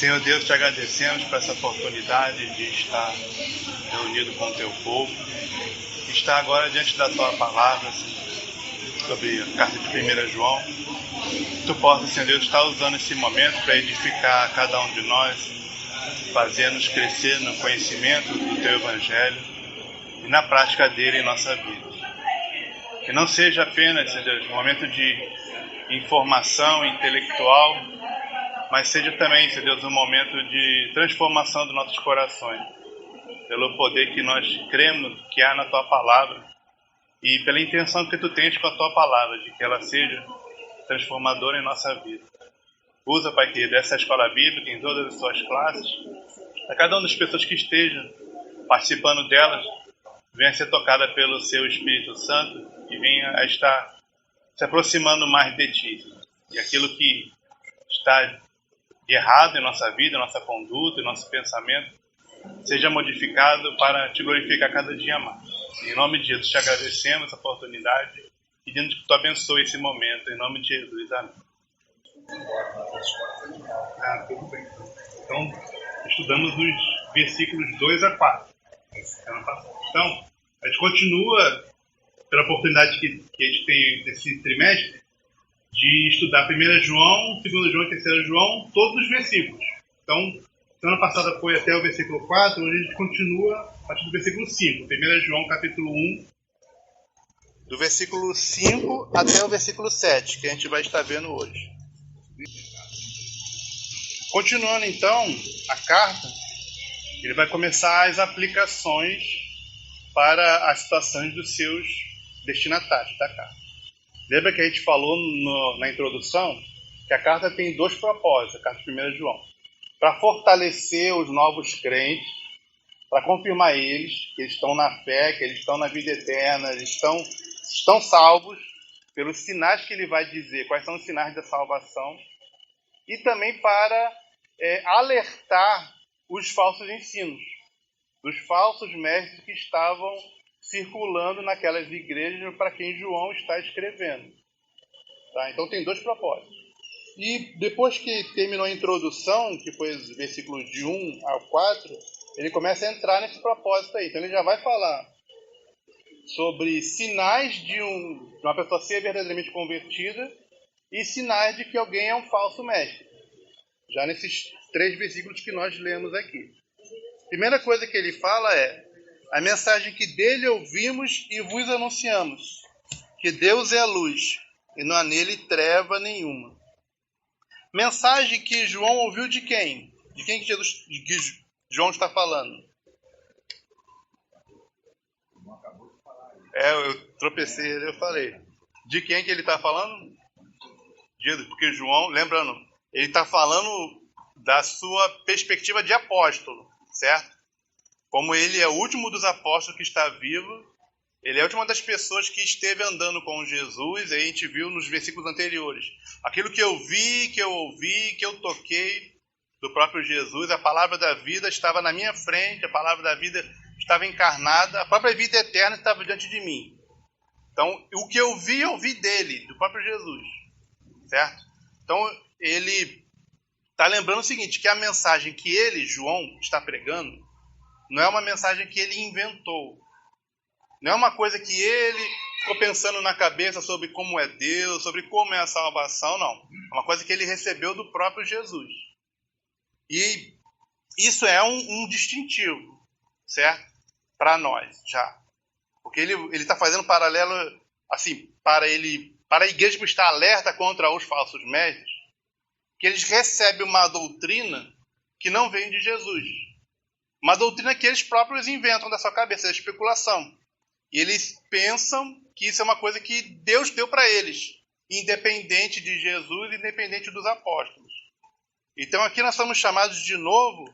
Senhor Deus, te agradecemos por essa oportunidade de estar reunido com o teu povo, estar agora diante da tua palavra, sobre a carta de 1 João. Tu possa, Senhor Deus, estar usando esse momento para edificar cada um de nós, fazer-nos crescer no conhecimento do teu Evangelho e na prática dele em nossa vida. Que não seja apenas, Senhor Deus, um momento de informação intelectual, mas seja também, Senhor Deus, um momento de transformação dos nossos corações, pelo poder que nós cremos que há na tua palavra e pela intenção que tu tens com a tua palavra, de que ela seja transformadora em nossa vida. Usa, Pai querido, essa escola bíblica em todas as suas classes, a cada uma das pessoas que estejam participando delas, venha a ser tocada pelo seu Espírito Santo e venha a estar se aproximando mais de ti. E aquilo que está de errado em nossa vida, em nossa conduta, em nosso pensamento, seja modificado para te glorificar cada dia mais. Em nome de Jesus te agradecemos essa oportunidade, pedindo que tu abençoe esse momento, em nome de Jesus. Amém. Tudo bem. Então, estudamos os versículos 2 a 4. Então, a gente continua, pela oportunidade que a gente tem nesse trimestre, de estudar 1 João, 2 João e 3 João, todos os versículos. Então, semana passada foi até o versículo 4, hoje a gente continua a partir do versículo 5. 1 João, capítulo 1, do versículo 5 até o versículo 7, que a gente vai estar vendo hoje. Continuando, então, a carta, ele vai começar as aplicações para as situações dos seus destinatários da carta. Lembra que a gente falou na introdução que a carta tem dois propósitos, a carta de 1 João. Para fortalecer os novos crentes, para confirmar eles que eles estão na fé, que eles estão na vida eterna, eles estão salvos pelos sinais que ele vai dizer, quais são os sinais da salvação, e também para alertar os falsos ensinos, dos falsos mestres que estavam circulando naquelas igrejas para quem João está escrevendo. Tá? Então tem dois propósitos. E depois que terminou a introdução, que foi os versículos de 1 ao 4, ele começa a entrar nesse propósito aí. Então ele já vai falar sobre sinais de uma pessoa ser verdadeiramente convertida e sinais de que alguém é um falso mestre. Já nesses 3 versículos que nós lemos aqui. Primeira coisa que ele fala é a mensagem que dele ouvimos e vos anunciamos, que Deus é a luz e não há nele treva nenhuma. Mensagem que João ouviu de quem? De quem que João está falando? Eu tropecei, eu falei. De quem que ele está falando? Porque João, lembrando, ele está falando da sua perspectiva de apóstolo, certo? Como ele é o último dos apóstolos que está vivo, ele é a última das pessoas que esteve andando com Jesus, e a gente viu nos versículos anteriores. Aquilo que eu vi, que eu ouvi, que eu toquei do próprio Jesus, a palavra da vida estava na minha frente, a palavra da vida estava encarnada, a própria vida eterna estava diante de mim. Então, o que eu vi dele, do próprio Jesus, certo? Então, ele está lembrando o seguinte, que a mensagem que ele, João, está pregando, não é uma mensagem que ele inventou. Não é uma coisa que ele ficou pensando na cabeça sobre como é Deus, sobre como é a salvação, não. É uma coisa que ele recebeu do próprio Jesus. E isso é um distintivo, certo? Para nós, já. Porque ele está fazendo um paralelo, assim, para a igreja estar alerta contra os falsos mestres, que eles recebem uma doutrina que não vem de Jesus. Uma doutrina que eles próprios inventam da sua cabeça, é especulação. E eles pensam que isso é uma coisa que Deus deu para eles, independente de Jesus, independente dos apóstolos. Então aqui nós somos chamados de novo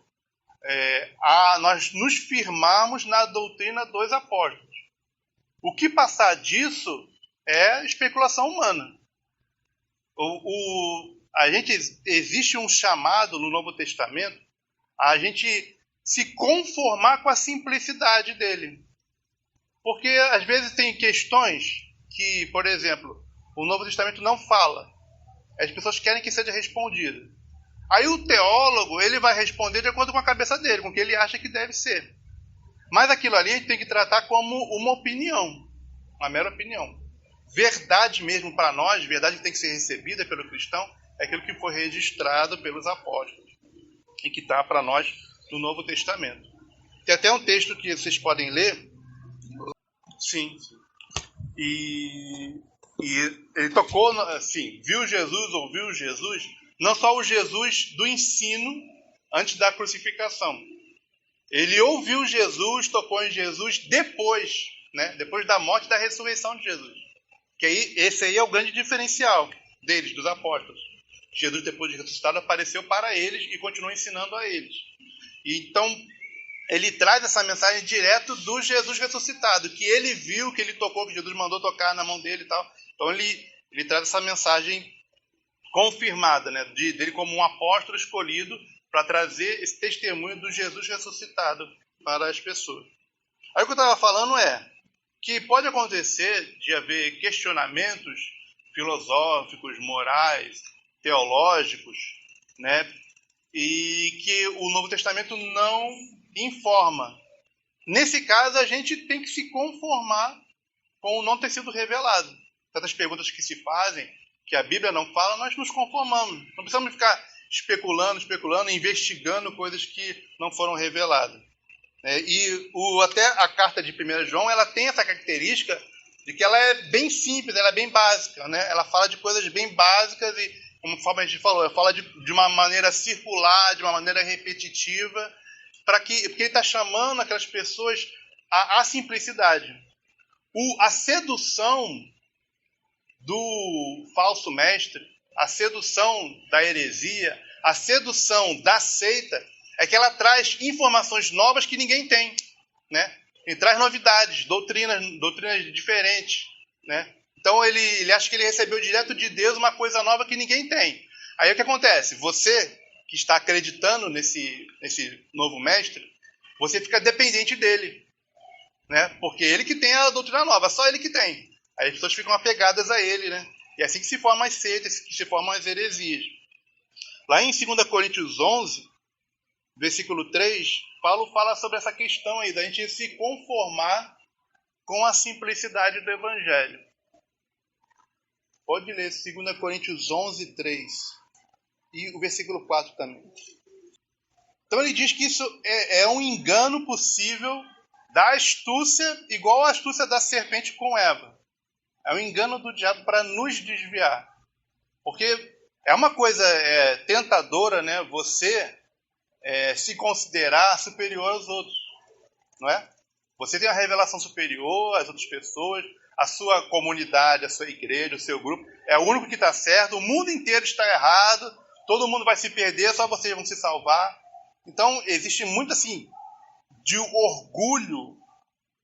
a nós nos firmarmos na doutrina dos apóstolos. O que passar disso é especulação humana. Existe um chamado no Novo Testamento a gente se conformar com a simplicidade dele. Porque às vezes tem questões que, por exemplo, o Novo Testamento não fala. As pessoas querem que seja respondida. Aí o teólogo, ele vai responder de acordo com a cabeça dele, com o que ele acha que deve ser. Mas aquilo ali a gente tem que tratar como uma opinião, uma mera opinião. Verdade mesmo para nós, verdade que tem que ser recebida pelo cristão, é aquilo que foi registrado pelos apóstolos e que está para nós no Novo Testamento. Tem até um texto que vocês podem ler. Sim. E ele tocou, assim, viu Jesus, ouviu Jesus, não só o Jesus do ensino antes da crucificação. Ele ouviu Jesus, tocou em Jesus depois, né? Depois da morte e da ressurreição de Jesus. Que aí, esse aí é o grande diferencial deles, dos apóstolos. Jesus, depois de ressuscitado, apareceu para eles e continuou ensinando a eles. E, então, ele traz essa mensagem direto do Jesus ressuscitado, que ele viu, que ele tocou, que Jesus mandou tocar na mão dele e tal. Então, ele traz essa mensagem confirmada, né? Dele como um apóstolo escolhido para trazer esse testemunho do Jesus ressuscitado para as pessoas. Aí o que eu estava falando é que pode acontecer de haver questionamentos filosóficos, morais, teológicos, né? E que o Novo Testamento não informa. Nesse caso, a gente tem que se conformar com o não ter sido revelado. Tantas perguntas que se fazem, que a Bíblia não fala, nós nos conformamos. Não precisamos ficar especulando, investigando coisas que não foram reveladas. E até a carta de 1 João, ela tem essa característica de que ela é bem simples, ela é bem básica, né? Ela fala de coisas bem básicas e, conforme a gente falou, ela fala de uma maneira circular, de uma maneira repetitiva, porque ele está chamando aquelas pessoas à simplicidade. A sedução do falso mestre, a sedução da heresia, a sedução da seita, é que ela traz informações novas que ninguém tem, né? E traz novidades, doutrinas diferentes, né? Então ele acha que ele recebeu direto de Deus uma coisa nova que ninguém tem. Aí o que acontece? Você que está acreditando nesse novo mestre, você fica dependente dele, né? Porque ele que tem a doutrina nova, só ele que tem. Aí as pessoas ficam apegadas a ele, né? E é assim que se formam as seitas, que se formam as heresias. Lá em 2 Coríntios 11, versículo 3, Paulo fala sobre essa questão aí, da gente se conformar com a simplicidade do Evangelho. Pode ler 2 Coríntios 11, 3. E o versículo 4 também. Então ele diz que isso é um engano possível da astúcia, igual a astúcia da serpente com Eva. É um engano do diabo para nos desviar. Porque é uma coisa tentadora, né? Você se considerar superior aos outros, não é? Você tem uma revelação superior às outras pessoas, a sua comunidade, a sua igreja, o seu grupo, é o único que está certo, o mundo inteiro está errado, todo mundo vai se perder, só vocês vão se salvar. Então, existe muito assim, de orgulho,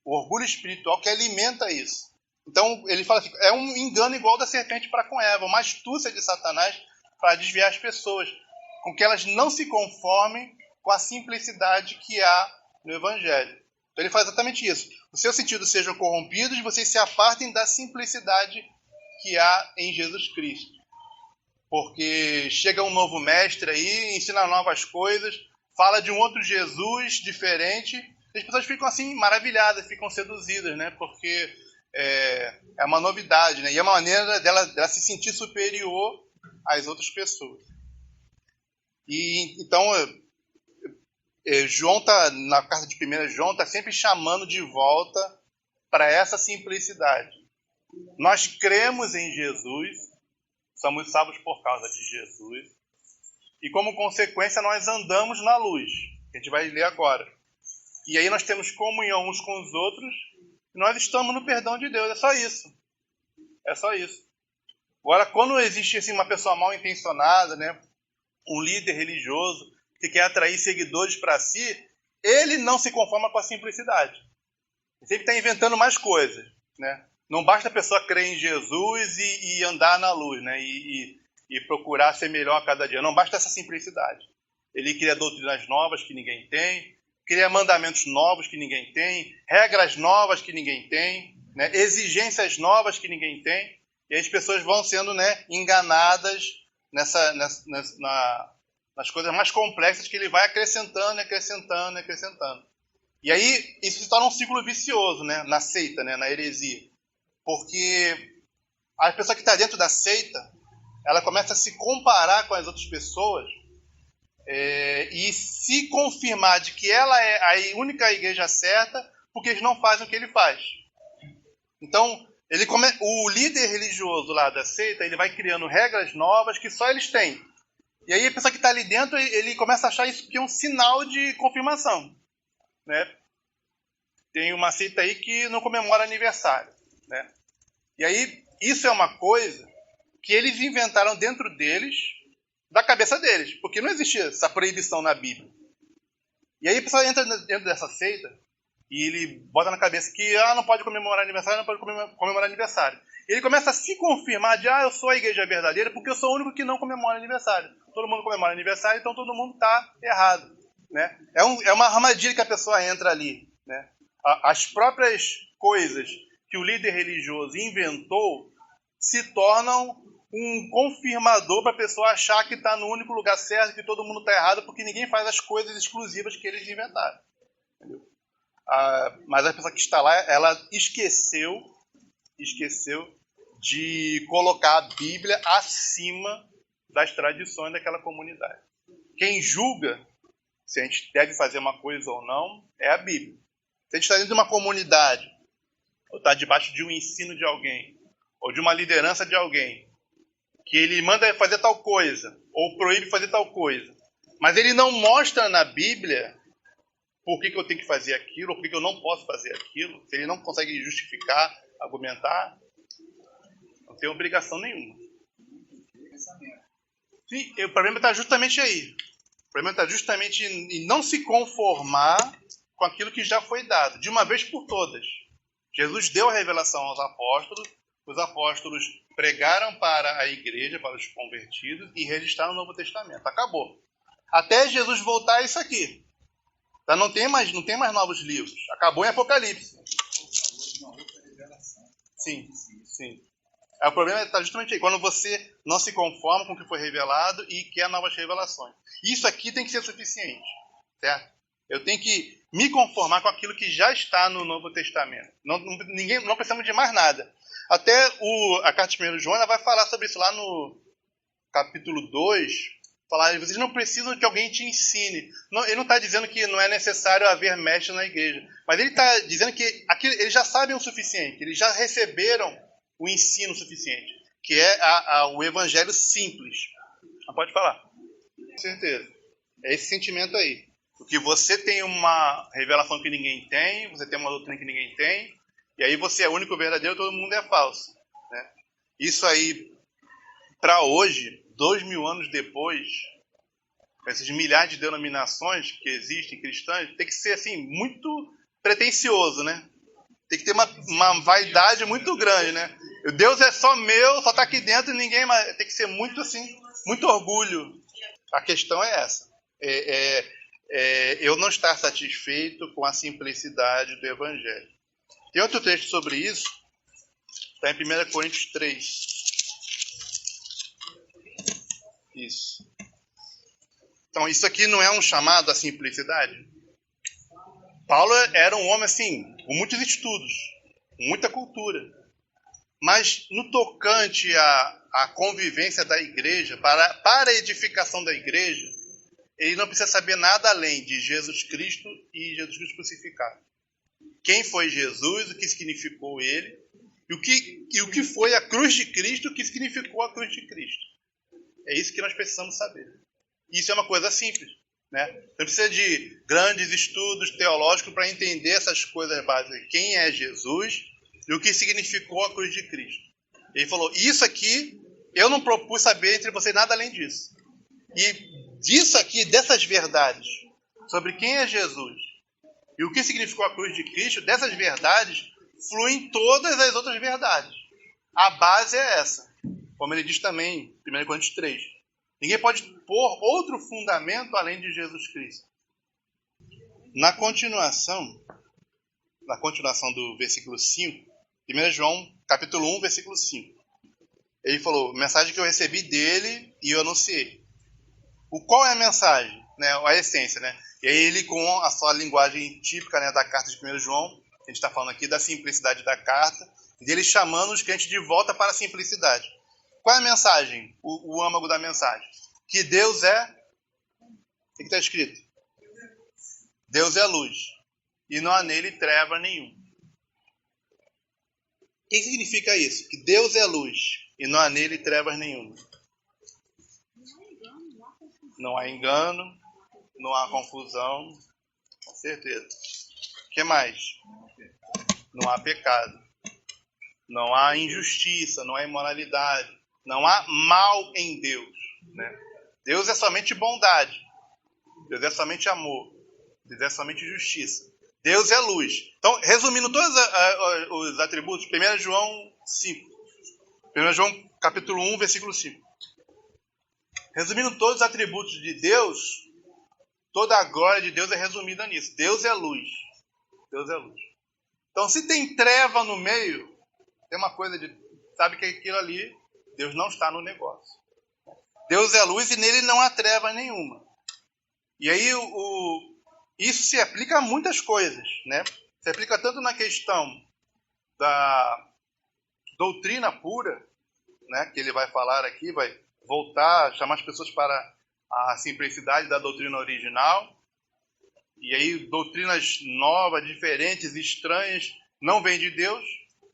o orgulho espiritual que alimenta isso. Então, ele fala assim, é um engano igual da serpente para com Eva, uma astúcia de Satanás para desviar as pessoas, com que elas não se conformem com a simplicidade que há no Evangelho. Então ele faz exatamente isso. Os seus sentidos sejam corrompidos e vocês se apartem da simplicidade que há em Jesus Cristo. Porque chega um novo mestre aí, ensina novas coisas, fala de um outro Jesus diferente, e as pessoas ficam assim maravilhadas, ficam seduzidas, né? Porque é uma novidade, né? E é uma maneira dela se sentir superior às outras pessoas. E então João na carta de 1 João está sempre chamando de volta para essa simplicidade. Nós cremos em Jesus, somos salvos por causa de Jesus, e como consequência nós andamos na luz, que a gente vai ler agora. E aí nós temos comunhão uns com os outros, e nós estamos no perdão de Deus, é só isso. É só isso. Agora, quando existe assim, uma pessoa mal intencionada, né, um líder religioso que quer atrair seguidores para si, ele não se conforma com a simplicidade. Ele sempre está inventando mais coisas, né? Não basta a pessoa crer em Jesus e andar na luz, né? E procurar ser melhor a cada dia. Não basta essa simplicidade. Ele cria doutrinas novas que ninguém tem, cria mandamentos novos que ninguém tem, regras novas que ninguém tem, né? Exigências novas que ninguém tem. E aí as pessoas vão sendo, né, enganadas nas coisas mais complexas que ele vai acrescentando, acrescentando, acrescentando. E aí isso se torna um ciclo vicioso, né? Na seita, né? Na heresia. Porque a pessoa que está dentro da seita, ela começa a se comparar com as outras pessoas e se confirmar de que ela é a única igreja certa, porque eles não fazem o que ele faz. Então, o líder religioso lá da seita, ele vai criando regras novas que só eles têm. E aí a pessoa que está ali dentro, ele começa a achar isso que é um sinal de confirmação, né? Tem uma seita aí que não comemora aniversário, né? E aí, isso é uma coisa que eles inventaram dentro deles, da cabeça deles, porque não existia essa proibição na Bíblia. E aí a pessoa entra dentro dessa seita e ele bota na cabeça que não pode comemorar aniversário, não pode comemorar aniversário. E ele começa a se confirmar de eu sou a igreja verdadeira porque eu sou o único que não comemora aniversário. Todo mundo comemora aniversário, então todo mundo está errado, né? É uma armadilha que a pessoa entra ali, né? As próprias coisas que o líder religioso inventou se tornam um confirmador para a pessoa achar que está no único lugar certo, que todo mundo está errado, porque ninguém faz as coisas exclusivas que eles inventaram. Entendeu? Mas a pessoa que está lá, ela esqueceu de colocar a Bíblia acima das tradições daquela comunidade. Quem julga se a gente deve fazer uma coisa ou não é a Bíblia. Se a gente está dentro de uma comunidade, ou está debaixo de um ensino de alguém, ou de uma liderança de alguém, que ele manda fazer tal coisa, ou proíbe fazer tal coisa, mas ele não mostra na Bíblia por que eu tenho que fazer aquilo, ou por que eu não posso fazer aquilo, se ele não consegue justificar, argumentar, não tem obrigação nenhuma. Sim, o problema está justamente aí. O problema está justamente em não se conformar com aquilo que já foi dado, de uma vez por todas. Jesus deu a revelação aos apóstolos, os apóstolos pregaram para a igreja, para os convertidos, e registraram o Novo Testamento. Acabou. Até Jesus voltar a isso aqui. Então não tem mais novos livros. Acabou em Apocalipse. Sim. O problema está justamente aí, quando você não se conforma com o que foi revelado e quer novas revelações. Isso aqui tem que ser suficiente, certo? Eu tenho que me conformar com aquilo que já está no Novo Testamento. Não precisamos de mais nada. Até a carta de 1 João ela vai falar sobre isso lá no capítulo 2. Falar, vocês não precisam que alguém te ensine. Ele não está dizendo que não é necessário haver mestre na igreja. Mas ele está dizendo que eles já sabem o suficiente. Eles já receberam o ensino suficiente. Que é o evangelho simples. Pode falar. Com certeza. É esse sentimento aí. Porque você tem uma revelação que ninguém tem, você tem uma doutrina que ninguém tem, e aí você é o único verdadeiro, todo mundo é falso, né? Isso aí, para hoje, 2000 anos depois, essas milhares de denominações que existem cristãs, tem que ser assim, muito pretensioso, né? Tem que ter uma vaidade muito grande, né? Deus é só meu, só está aqui dentro e ninguém mais. Tem que ser muito assim, muito orgulho. A questão é essa. Eu não estar satisfeito com a simplicidade do Evangelho. Tem outro texto sobre isso, está em 1 Coríntios 3. Isso. Então, isso aqui não é um chamado à simplicidade? Paulo era um homem assim, com muitos estudos, com muita cultura. Mas no tocante à convivência da igreja, para a edificação da igreja, ele não precisa saber nada além de Jesus Cristo e Jesus Cristo crucificado. Quem foi Jesus, o que significou ele, e o que foi a cruz de Cristo, o que significou a cruz de Cristo. É isso que nós precisamos saber. Isso é uma coisa simples, né? Não precisa de grandes estudos teológicos para entender essas coisas básicas. Quem é Jesus e o que significou a cruz de Cristo. Ele falou, isso aqui, eu não propus saber entre vocês nada além disso. E disso aqui, dessas verdades, sobre quem é Jesus e o que significou a cruz de Cristo, dessas verdades, fluem todas as outras verdades. A base é essa. Como ele diz também em 1 Coríntios 3. Ninguém pode pôr outro fundamento além de Jesus Cristo. Na continuação do versículo 5, 1 João, capítulo 1, versículo 5. Ele falou, mensagem que eu recebi dele e eu anunciei. qual é a mensagem, né? A essência, né? E aí ele, com a sua linguagem típica, né, da carta de 1 João, a gente está falando aqui da simplicidade da carta, dele chamando os crentes de volta para a simplicidade. Qual é a mensagem? O âmago da mensagem? Que Deus é... O que está escrito? Deus é luz. E não há nele treva nenhuma. O que significa isso? Que Deus é luz e não há nele trevas nenhuma. Não há engano, não há confusão, com certeza. O que mais? Não há pecado. Não há injustiça, não há imoralidade. Não há mal em Deus, né? Deus é somente bondade. Deus é somente amor. Deus é somente justiça. Deus é luz. Então, resumindo todos os atributos, 1 João 5. 1 João capítulo 1, versículo 5. Resumindo todos os atributos de Deus, toda a glória de Deus é resumida nisso. Deus é luz. Deus é luz. Então, se tem treva no meio, tem uma coisa de... Sabe que aquilo ali, Deus não está no negócio. Deus é luz e nele não há treva nenhuma. E aí, isso se aplica a muitas coisas, né? Se aplica tanto na questão da doutrina pura, né? Que ele vai falar aqui, vai voltar, chamar as pessoas para a simplicidade da doutrina original. E aí, doutrinas novas, diferentes, estranhas, não vêm de Deus,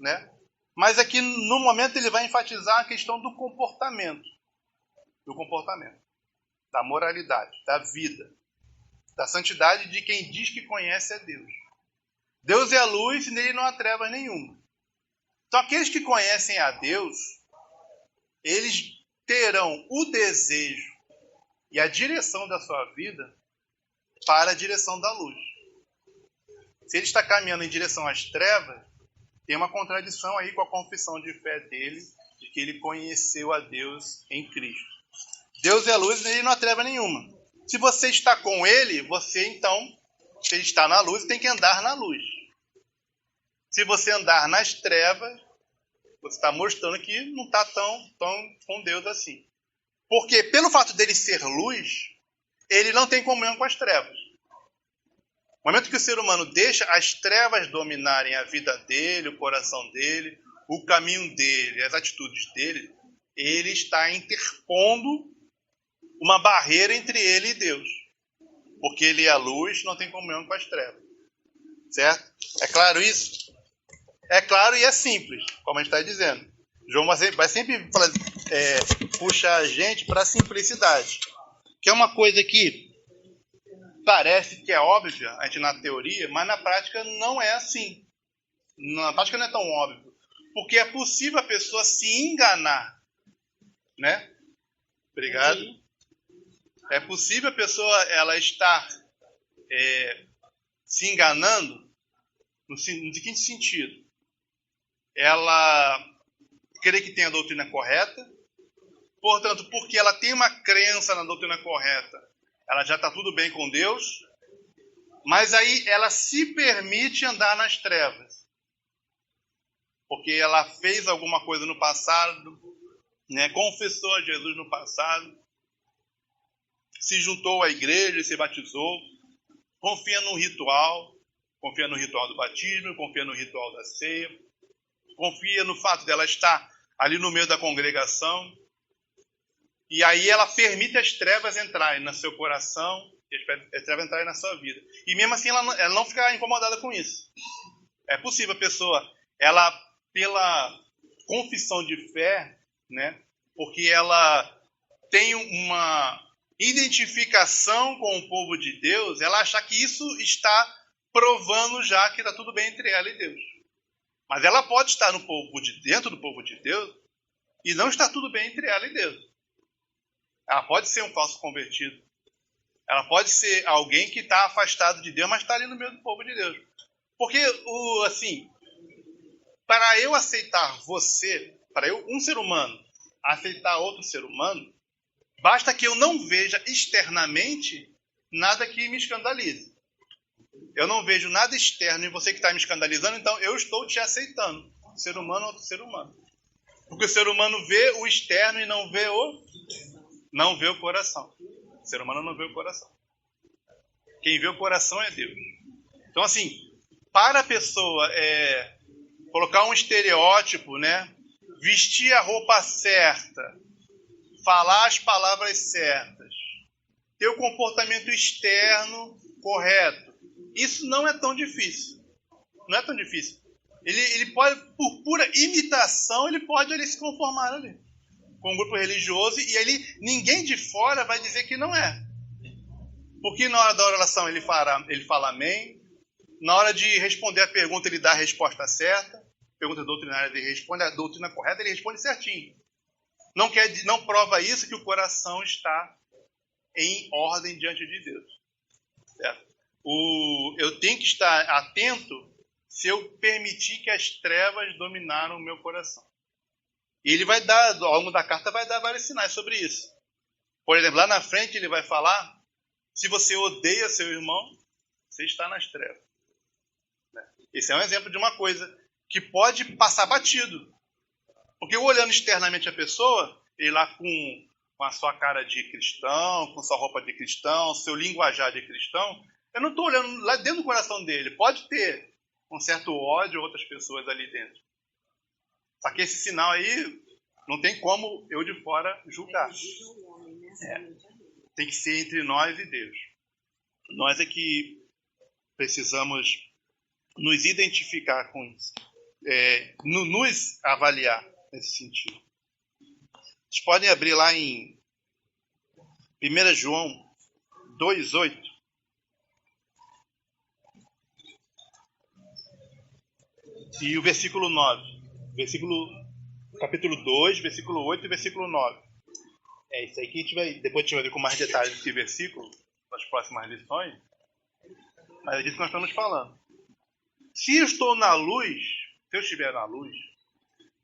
né? Mas aqui, no momento, ele vai enfatizar a questão do comportamento. Do comportamento. Da moralidade, da vida. Da santidade de quem diz que conhece a Deus. Deus é a luz e nele não há treva nenhuma. Então, aqueles que conhecem a Deus, eles terão o desejo e a direção da sua vida para a direção da luz. Se ele está caminhando em direção às trevas, tem uma contradição aí com a confissão de fé dele, de que ele conheceu a Deus em Cristo. Deus é a luz e nele não há treva nenhuma. Se você está com ele, você então, se ele está na luz, tem que andar na luz. Se você andar nas trevas, você está mostrando que não está tão com Deus assim. Porque pelo fato dele ser luz, ele não tem comunhão com as trevas. No momento que o ser humano deixa as trevas dominarem a vida dele, o coração dele, o caminho dele, as atitudes dele, ele está interpondo uma barreira entre ele e Deus. Porque ele é a luz, não tem comunhão com as trevas. Certo? É claro isso? É claro e é simples, como a gente está dizendo. João vai sempre puxar a gente para a simplicidade. Que é uma coisa que parece que é óbvia, a gente na teoria, mas na prática não é assim. Na prática não é tão óbvio. Porque é possível a pessoa se enganar. Né? Obrigado. É possível a pessoa ela estar se enganando no seguinte sentido. Ela crê que tem a doutrina correta, portanto, porque ela tem uma crença na doutrina correta, ela já está tudo bem com Deus, mas aí ela se permite andar nas trevas. Porque ela fez alguma coisa no passado, né, confessou a Jesus no passado, se juntou à igreja, se batizou, confia no ritual do batismo, confia no ritual da ceia, confia no fato dela estar ali no meio da congregação, e aí ela permite as trevas entrarem no seu coração, as trevas entrarem na sua vida. E mesmo assim ela não fica incomodada com isso. É possível a pessoa, ela, pela confissão de fé, né, porque ela tem uma identificação com o povo de Deus, ela achar que isso está provando já que está tudo bem entre ela e Deus. Mas ela pode estar dentro do povo de Deus e não está tudo bem entre ela e Deus. Ela pode ser um falso convertido. Ela pode ser alguém que está afastado de Deus, mas está ali no meio do povo de Deus. Porque, para eu aceitar um ser humano, aceitar outro ser humano, basta que eu não veja externamente nada que me escandalize. Eu não vejo nada externo em você que está me escandalizando, então eu estou te aceitando. Ser humano é outro ser humano. Porque o ser humano vê o externo e não vê o coração. O ser humano não vê o coração. Quem vê o coração é Deus. Então, assim, para a pessoa colocar um estereótipo, né? Vestir a roupa certa, falar as palavras certas, ter o comportamento externo correto, isso não é tão difícil. Não é tão difícil. Ele pode, por pura imitação, ele pode ali se conformar ali com um grupo religioso, e ali ninguém de fora vai dizer que não é. Porque na hora da oração ele fala amém, na hora de responder a pergunta ele dá a resposta certa, pergunta doutrinária ele responde a doutrina correta, ele responde certinho. Não prova isso que o coração está em ordem diante de Deus. Certo? Eu tenho que estar atento se eu permitir que as trevas dominaram o meu coração. E ele vai dar, ao longo da carta, vai dar vários sinais sobre isso. Por exemplo, lá na frente ele vai falar, se você odeia seu irmão, você está nas trevas. Esse é um exemplo de uma coisa que pode passar batido. Porque eu olhando externamente a pessoa, ele lá com a sua cara de cristão, com sua roupa de cristão, seu linguajar de cristão, eu não estou olhando lá dentro do coração dele. Pode ter um certo ódio a outras pessoas ali dentro. Só que esse sinal aí não tem como eu de fora julgar. Tem que ser entre nós e Deus. Nós é que precisamos nos identificar com isso. Nos avaliar nesse sentido. Vocês podem abrir lá em 1 João 2,8. E o versículo 9. Capítulo 2, versículo 8 e versículo 9. É isso aí que depois a gente vai ver com mais detalhes desse versículo nas próximas lições. Mas é disso que nós estamos falando. Se eu estou na luz, se eu estiver na luz,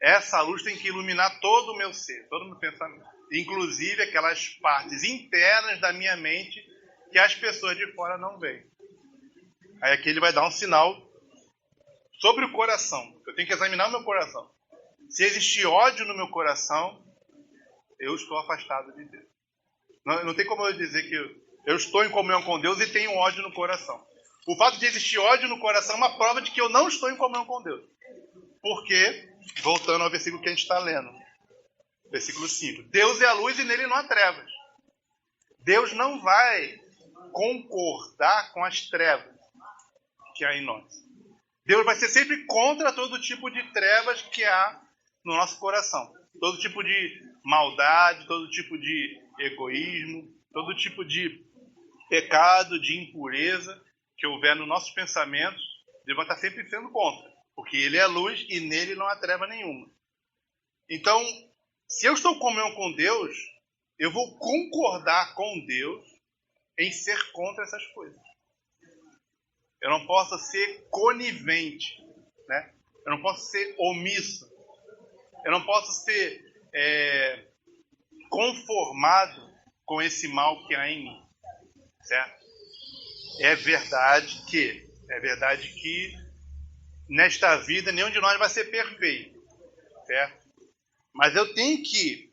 essa luz tem que iluminar todo o meu ser, todo o meu pensamento. Inclusive aquelas partes internas da minha mente que as pessoas de fora não veem. Aí aqui ele vai dar um sinal sobre o coração. Eu tenho que examinar o meu coração. Se existir ódio no meu coração, eu estou afastado de Deus. Não tem como eu dizer que eu estou em comunhão com Deus e tenho ódio no coração. O fato de existir ódio no coração é uma prova de que eu não estou em comunhão com Deus. Porque, voltando ao versículo que a gente está lendo, versículo 5, Deus é a luz e nele não há trevas. Deus não vai concordar com as trevas que há em nós. Deus vai ser sempre contra todo tipo de trevas que há no nosso coração. Todo tipo de maldade, todo tipo de egoísmo, todo tipo de pecado, de impureza que houver nos nossos pensamentos, Deus vai estar sempre sendo contra. Porque Ele é a luz e nele não há treva nenhuma. Então, se eu estou em comunhão com Deus, eu vou concordar com Deus em ser contra essas coisas. Eu não posso ser conivente, né? Eu não posso ser omisso. Eu não posso ser conformado com esse mal que há em mim, certo? É verdade que nesta vida nenhum de nós vai ser perfeito, certo? Mas eu tenho que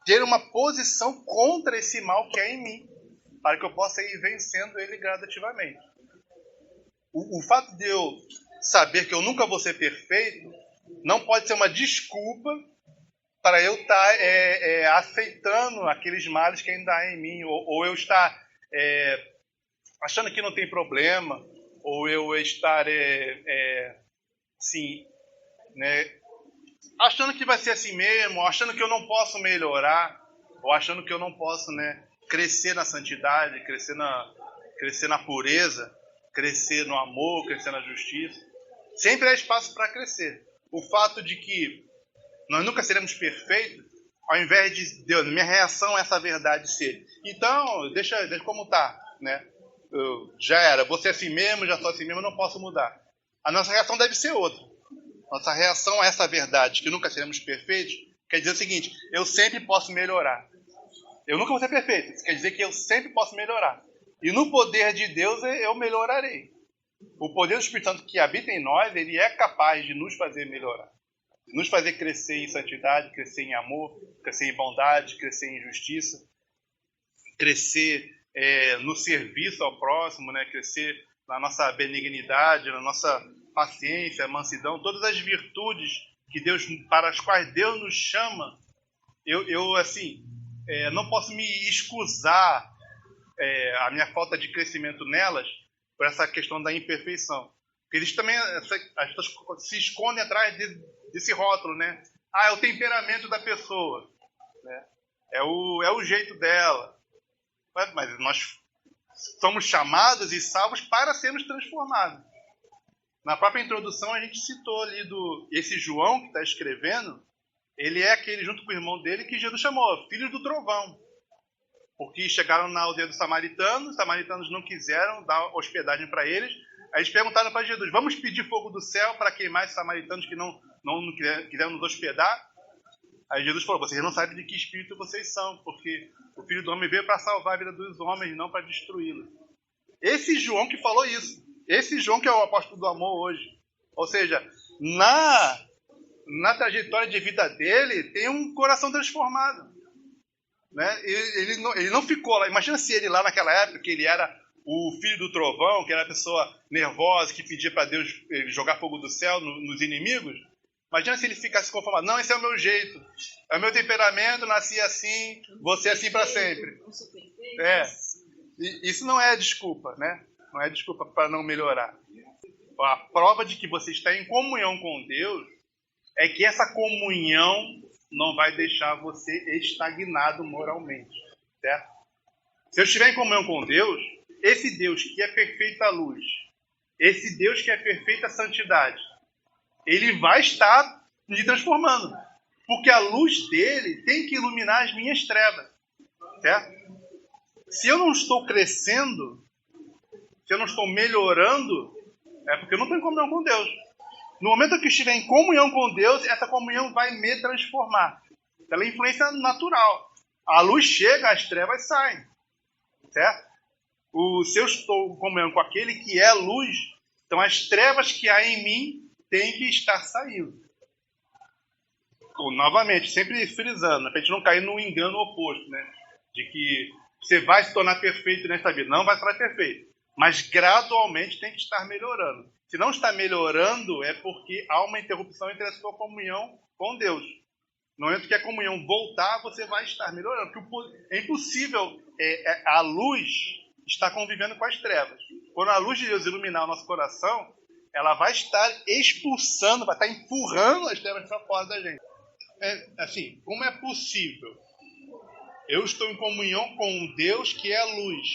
ter uma posição contra esse mal que há em mim, para que eu possa ir vencendo ele gradativamente. O fato de eu saber que eu nunca vou ser perfeito não pode ser uma desculpa para eu estar aceitando aqueles males que ainda há em mim, ou eu estar achando que não tem problema, ou eu estar assim, né, achando que vai ser assim mesmo, achando que eu não posso melhorar, ou achando que eu não posso, né, crescer na santidade, crescer na pureza, crescer no amor, crescer na justiça. Sempre há espaço para crescer. O fato de que nós nunca seremos perfeitos, ao invés de Deus, minha reação a essa verdade ser, então, deixa como está, né? Já era, vou ser assim mesmo, já sou assim mesmo, não posso mudar. A nossa reação deve ser outra. Nossa reação a essa verdade, que nunca seremos perfeitos, quer dizer o seguinte: eu sempre posso melhorar. Eu nunca vou ser perfeito, isso quer dizer que eu sempre posso melhorar. E no poder de Deus eu melhorarei. O poder do Espírito Santo que habita em nós, ele é capaz de nos fazer melhorar. De nos fazer crescer em santidade, crescer em amor, crescer em bondade, crescer em justiça. crescer no serviço ao próximo, né? Crescer na nossa benignidade, na nossa paciência, mansidão, todas as virtudes que Deus, para as quais Deus nos chama. Eu assim, não posso me excusar a minha falta de crescimento nelas por essa questão da imperfeição. Porque eles também, as pessoas se escondem atrás desse rótulo, né? É o temperamento da pessoa, né? É o jeito dela. Mas nós somos chamados e salvos para sermos transformados. Na própria introdução a gente citou ali esse João que está escrevendo, ele é aquele, junto com o irmão dele, que Jesus chamou filhos do trovão. Porque chegaram na aldeia dos samaritanos, os samaritanos não quiseram dar hospedagem para eles. Aí eles perguntaram para Jesus, vamos pedir fogo do céu para queimar esses samaritanos que não quiseram nos hospedar? Aí Jesus falou, vocês não sabem de que espírito vocês são, porque o Filho do Homem veio para salvar a vida dos homens, não para destruí-los. Esse João que falou isso. Esse João que é o apóstolo do amor hoje. Ou seja, na trajetória de vida dele, tem um coração transformado. Né? Ele não ficou lá. Imagina se ele lá naquela época, que ele era o filho do trovão, que era a pessoa nervosa, que pedia para Deus jogar fogo do céu nos inimigos. Imagina se ele ficasse conformado. Não, esse é o meu jeito. É o meu temperamento, nasci assim, vou ser assim para sempre. Isso não é desculpa, né? Não é desculpa para não melhorar. A prova de que você está em comunhão com Deus é que essa comunhão não vai deixar você estagnado moralmente, certo? Se eu estiver em comunhão com Deus, esse Deus que é perfeita luz, esse Deus que é perfeita santidade, ele vai estar me transformando. Porque a luz dele tem que iluminar as minhas trevas, certo? Se eu não estou crescendo, se eu não estou melhorando, é porque eu não estou em comunhão com Deus. No momento que eu estiver em comunhão com Deus, essa comunhão vai me transformar. Ela é influência natural. A luz chega, as trevas saem. Certo? Se eu estou em comunhão com aquele que é luz, então as trevas que há em mim têm que estar saindo. Novamente, sempre frisando, para a gente não cair no engano oposto, né? De que você vai se tornar perfeito nesta vida. Não vai se tornar perfeito. Mas gradualmente tem que estar melhorando. Se não está melhorando, é porque há uma interrupção entre a sua comunhão com Deus. No momento que a comunhão voltar, você vai estar melhorando. Porque é impossível a luz estar convivendo com as trevas. Quando a luz de Deus iluminar o nosso coração, ela vai estar expulsando, vai estar empurrando as trevas para fora da gente. Assim, como é possível? Eu estou em comunhão com Deus que é a luz.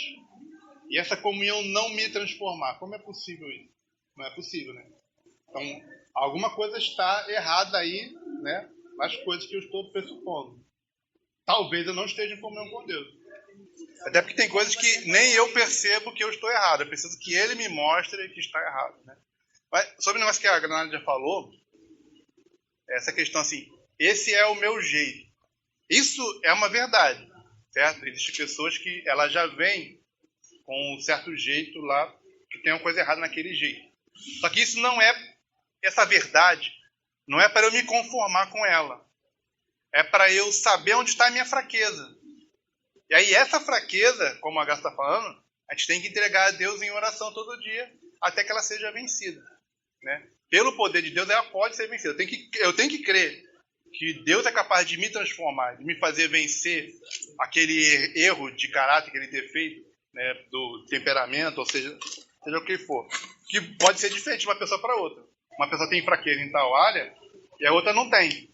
E essa comunhão não me transformar. Como é possível isso? Não é possível, né? Então, alguma coisa está errada aí, né? Nas coisas que eu estou pressupondo. Talvez eu não esteja em comunhão com Deus. Até porque tem coisas que nem eu percebo que eu estou errado. Eu preciso que Ele me mostre que está errado, né? Mas, sobre o negócio que a Granada já falou, essa questão assim, esse é o meu jeito. Isso é uma verdade, certo? Existem pessoas que elas já vêm com um certo jeito lá, que tem uma coisa errada naquele jeito. Só que isso não é, essa verdade, não é para eu me conformar com ela. É para eu saber onde está a minha fraqueza. E aí essa fraqueza, como a Gasta está falando, a gente tem que entregar a Deus em oração todo dia, até que ela seja vencida. Né? Pelo poder de Deus, ela pode ser vencida. Eu tenho que crer que Deus é capaz de me transformar, de me fazer vencer aquele erro de caráter, aquele defeito, né, do temperamento, ou seja o que for. Que pode ser diferente de uma pessoa para outra. Uma pessoa tem fraqueza em tal área e a outra não tem.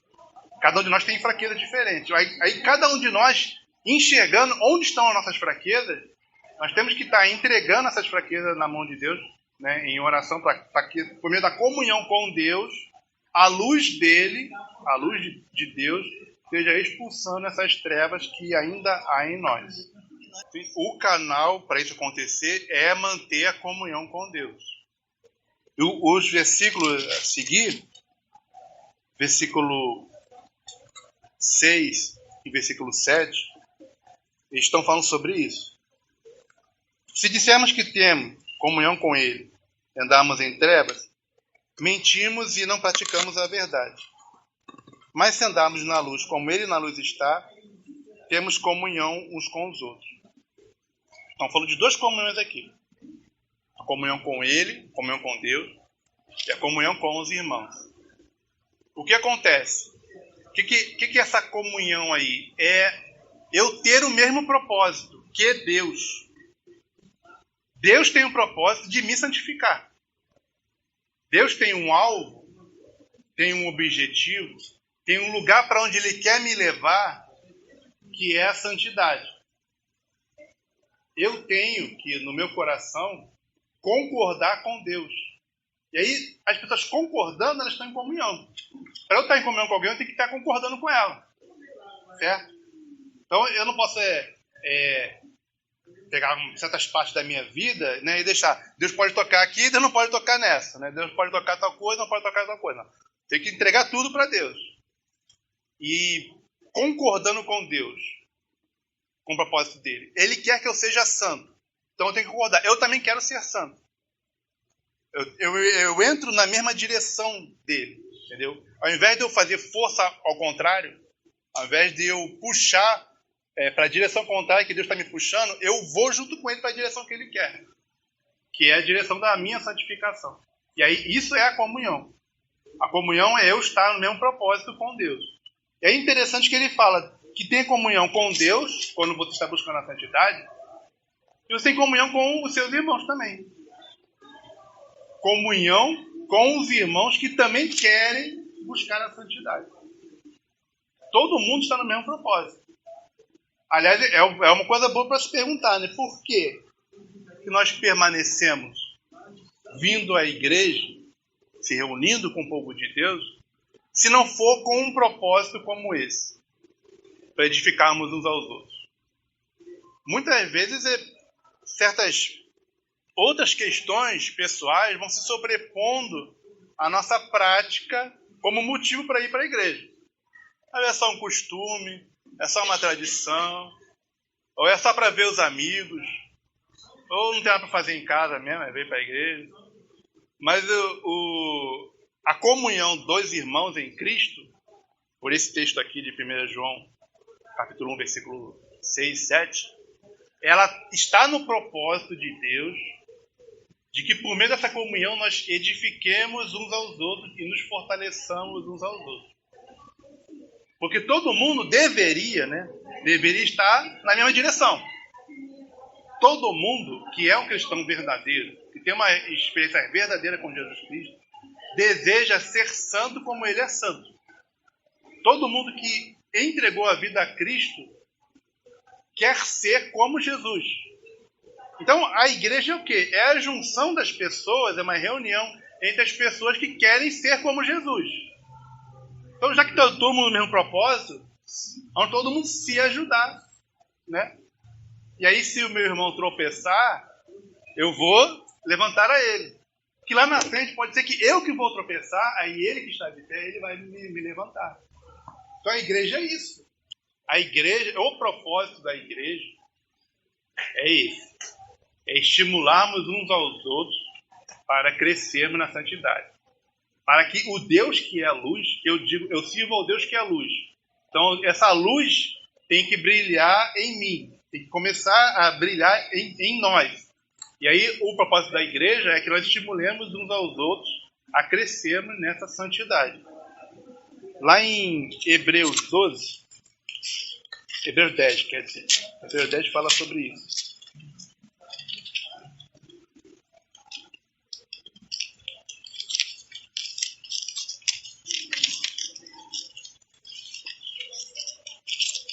Cada um de nós tem fraqueza diferente. Aí cada um de nós, enxergando onde estão as nossas fraquezas, nós temos que estar entregando essas fraquezas na mão de Deus, né, em oração, para que, por meio da comunhão com Deus, a luz dele, a luz de Deus, esteja expulsando essas trevas que ainda há em nós. O canal para isso acontecer é manter a comunhão com Deus. Os versículos a seguir, versículo 6 e versículo 7, eles estão falando sobre isso. Se dissermos que temos comunhão com Ele e andarmos em trevas, mentimos e não praticamos a verdade. Mas se andarmos na luz como Ele na luz está, temos comunhão uns com os outros. Estamos falando de 2 comunhões aqui. A comunhão com Ele, a comunhão com Deus, e a comunhão com os irmãos. O que acontece? O que é essa comunhão aí? É eu ter o mesmo propósito, que é Deus. Deus tem um propósito de me santificar. Deus tem um alvo, tem um objetivo, tem um lugar para onde Ele quer me levar, que é a santidade. Eu tenho que, no meu coração, concordar com Deus. E aí, as pessoas concordando, elas estão em comunhão. Para eu estar em comunhão com alguém, eu tenho que estar concordando com ela. Certo? Então, eu não posso pegar certas partes da minha vida, né, e deixar. Deus pode tocar aqui, Deus não pode tocar nessa. Né? Deus pode tocar tal coisa, não pode tocar tal coisa. Não. Tem que entregar tudo para Deus. E concordando com Deus, com o propósito dele. Ele quer que eu seja santo. Então eu tenho que concordar. Eu também quero ser santo. Eu entro na mesma direção dele. Entendeu? Ao invés de eu fazer força ao contrário, ao invés de eu puxar para a direção contrária que Deus está me puxando, eu vou junto com ele para a direção que ele quer. Que é a direção da minha santificação. E aí isso é a comunhão. A comunhão é eu estar no mesmo propósito com Deus. E é interessante que ele fala que tem comunhão com Deus, quando você está buscando a santidade, e você tem comunhão com os seus irmãos também. Comunhão com os irmãos que também querem buscar a santidade. Todo mundo está no mesmo propósito. Aliás, é uma coisa boa para se perguntar, né? Por que nós permanecemos vindo à igreja, se reunindo com o povo de Deus, se não for com um propósito como esse, para edificarmos uns aos outros? Muitas vezes, certas outras questões pessoais vão se sobrepondo à nossa prática como motivo para ir para a igreja. É só um costume, é só uma tradição, ou é só para ver os amigos, ou não tem nada para fazer em casa mesmo, é vir para a igreja. Mas a comunhão dos irmãos em Cristo, por esse texto aqui de 1 João, capítulo 1, versículo 6 e 7, ela está no propósito de Deus, de que por meio dessa comunhão nós edifiquemos uns aos outros e nos fortaleçamos uns aos outros. Porque todo mundo deveria estar na mesma direção. Todo mundo que é um cristão verdadeiro, que tem uma experiência verdadeira com Jesus Cristo, deseja ser santo como ele é santo. Todo mundo que entregou a vida a Cristo quer ser como Jesus. Então, a igreja é o quê? É a junção das pessoas, é uma reunião entre as pessoas que querem ser como Jesus. Então, já que está todo mundo no mesmo propósito, vamos todo mundo se ajudar, né? E aí, se o meu irmão tropeçar, eu vou levantar a ele. Que lá na frente pode ser que eu que vou tropeçar, aí ele que está de pé, ele vai me levantar. Então, a igreja é isso. A igreja, o propósito da igreja é esse. É estimularmos uns aos outros para crescermos na santidade. Para que o Deus que é a luz, eu sirvo ao Deus que é a luz. Então, essa luz tem que brilhar em mim. Tem que começar a brilhar em nós. E aí, o propósito da igreja é que nós estimulemos uns aos outros a crescermos nessa santidade. Lá em Hebreus 12, Hebreus 10, quer dizer. Hebreus 10 fala sobre isso.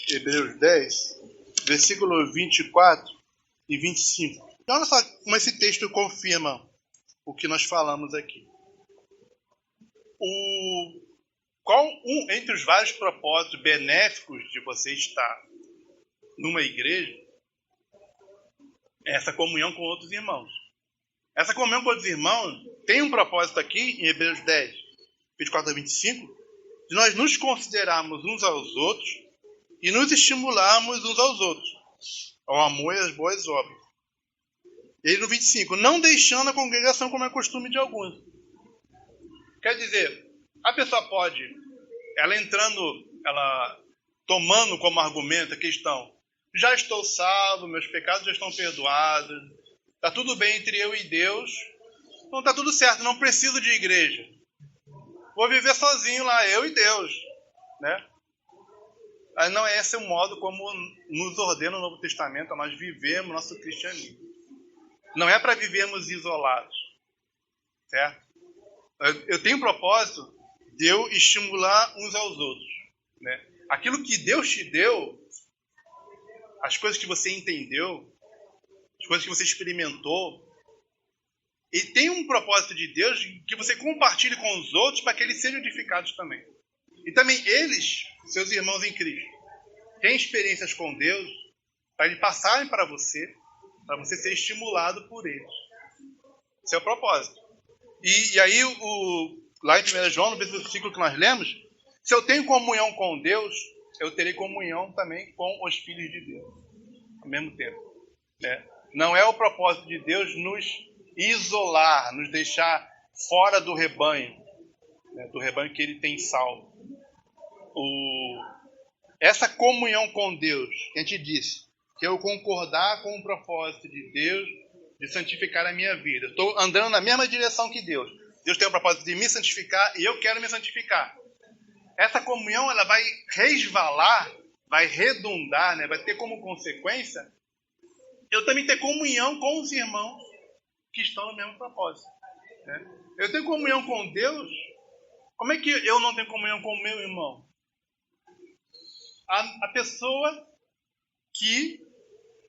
Hebreus 10, versículo 24 e 25. Então, olha só como esse texto confirma o que nós falamos aqui. Entre os vários propósitos benéficos de você estar numa igreja, é essa comunhão com outros irmãos. Essa comunhão com outros irmãos tem um propósito aqui, em Hebreus 10, 24 a 25, de nós nos considerarmos uns aos outros e nos estimularmos uns aos outros, ao amor e às boas obras. E aí no 25, não deixando a congregação como é costume de alguns. Quer dizer, a pessoa pode, ela tomando como argumento a questão já estou salvo, meus pecados já estão perdoados, está tudo bem entre eu e Deus, então está tudo certo, não preciso de igreja. Vou viver sozinho lá, eu e Deus, né? Mas não é esse o modo como nos ordena o Novo Testamento a nós vivemos nosso cristianismo. Não é para vivermos isolados, certo? Eu tenho um propósito de eu estimular uns aos outros, né? Aquilo que Deus te deu, as coisas que você entendeu, as coisas que você experimentou, e tem um propósito de Deus que você compartilhe com os outros para que eles sejam edificados também. E também eles, seus irmãos em Cristo, têm experiências com Deus para eles passarem para você ser estimulado por eles. Esse é o propósito. E aí, lá em 1 João, no versículo que nós lemos, se eu tenho comunhão com Deus, eu terei comunhão também com os filhos de Deus, ao mesmo tempo, né? Não é o propósito de Deus nos isolar, nos deixar fora do rebanho, né? Do rebanho que Ele tem salvo. Essa comunhão com Deus, que a gente disse, que eu concordar com o propósito de Deus de santificar a minha vida. Estou andando na mesma direção que Deus. Deus tem o propósito de me santificar e eu quero me santificar. Essa comunhão ela vai resvalar, vai redundar, né? Vai ter como consequência eu também ter comunhão com os irmãos que estão no mesmo propósito, né? Eu tenho comunhão com Deus, como é que eu não tenho comunhão com o meu irmão? A pessoa que